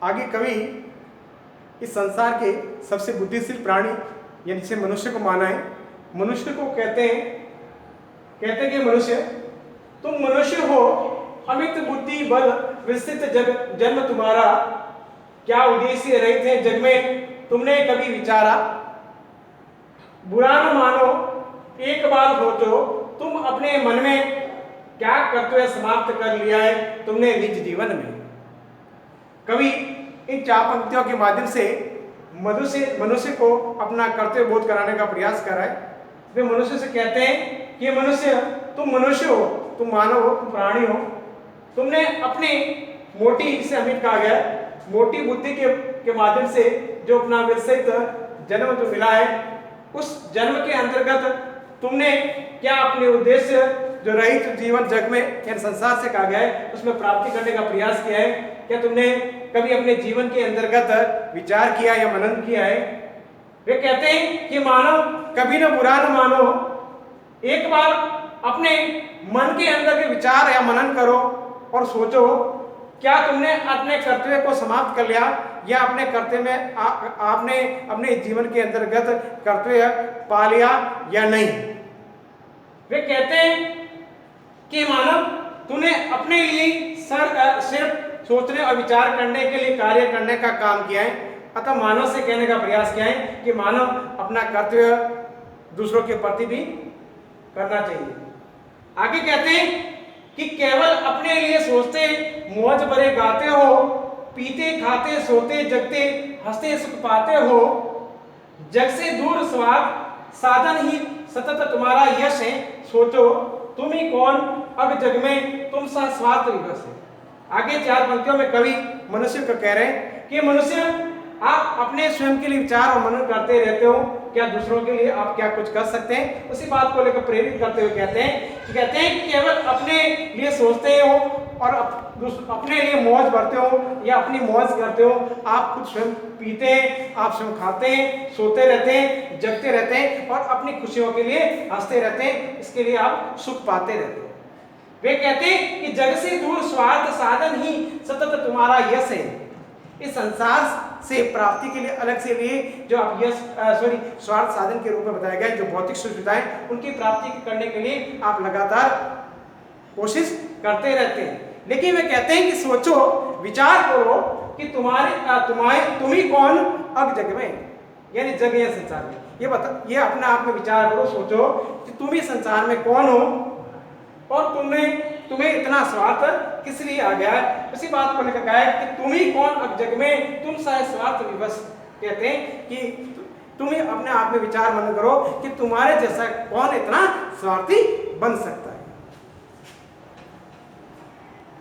आगे कवि इस संसार के सबसे बुद्धिशील प्राणी यानी जिसे मनुष्य को माना है, मनुष्य को कहते हैं कि मनुष्य, तुम मनुष्य हो, अमित बुद्धि बल विस्तृत जन्म तुम्हारा, क्या उद्देश्य रहित है जग में तुमने कभी विचारा, बुरा न मानो एक बार सोचो, तुम अपने मन में क्या कर्तव्य समाप्त कर लिया है तुमने निज जीवन में। कवि इन 4 पंक्तियों के माध्यम से मनुष्य को अपना कर्तव्य बोध कराने का प्रयास कर रहा है। वे मनुष्य से कहते हैं कि मनुष्य, तुम मनुष्य हो, तुम मानव हो, तुम प्राणी हो, तुमने अपनी मोटी, इसे अमित कहा गया, मोटी बुद्धि के माध्यम से जो अपना विस्तृत जन्म जो मिला है, उस जन्म के अंतर्गत तुमने क्या अपने उद्देश्य जो रहित जीवन जग में यानी संसार से कहा गया है उसमें प्राप्ति करने का प्रयास किया है? क्या तुमने कभी अपने जीवन के अंतर्गत विचार किया या मनन किया है? वे कहते हैं कि मानव कभी न बुरा न मानो, एक बार अपने मन के अंदर के विचार या मनन करो और सोचो, क्या तुमने अपने कर्तव्य को समाप्त कर लिया या अपने कर्तव्य में आपने अपने जीवन के अंतर्गत कर्तव्य पा लिया या नहीं? वे कहते हैं कि मानव, तूने अपने लिए सिर्फ सोचने और विचार करने के लिए कार्य करने का काम किया है। अतः मानव से कहने का प्रयास किया है कि मानव अपना कर्तव्य दूसरों के प्रति भी करना चाहिए। आगे कहते हैं कि केवल अपने लिए सोचते, मौज भरे गाते हो, पीते खाते सोते जगते हंसते सुख पाते हो, जग से दूर स्वार्थ साधन ही सतत तुम्हारा यश है, सोचो तुम ही कौन अब जग में तुम सा स्वार्थ विवश है। आगे 4 पंक्तियों में कवि मनुष्य को कह रहे हैं कि मनुष्य, आप अपने स्वयं के लिए विचार और मनन करते रहते हो, क्या दूसरों के लिए आप क्या कुछ कर सकते हैं? उसी बात को लेकर प्रेरित करते हुए कहते हैं कि केवल अपने लिए सोचते हो और अपने लिए मौज भरते हो या अपनी मौज करते हो, आप खुद स्वयं पीते हैं, आप स्वयं खाते हैं, सोते रहते हैं, जगते रहते हैं और अपनी खुशियों के लिए हंसते रहते हैं, इसके लिए आप सुख पाते रहते हैं। वे कहते हैं कि जग से दूर स्वार्थ साधन ही सतत तुम्हारा यश है। इस संसार से प्राप्ति के लिए अलग से लिए जो आप स्वार्थ साधन के रूप में बताया गया, जो भौतिक सुविधाएं उनकी प्राप्ति करने के लिए आप लगातार कोशिश करते रहते हैं। लेकिन वे कहते हैं कि सोचो, विचार करो कि तुम ही कौन अब जग में, यानी जग या संसार में, ये अपने आप में विचार करो, सोचो कि तुम ही संसार में कौन हो और तुम्हें इतना स्वार्थ किस लिए आ गया है। उसी बात को लेकर कहा है कि तुम ही कौन अब जग में तुम सा स्वार्थ विवश। कहते हैं कि तुम ही अपने आप में विचार मन करो कि तुम्हारे जैसा कौन इतना स्वार्थी बन सकता है।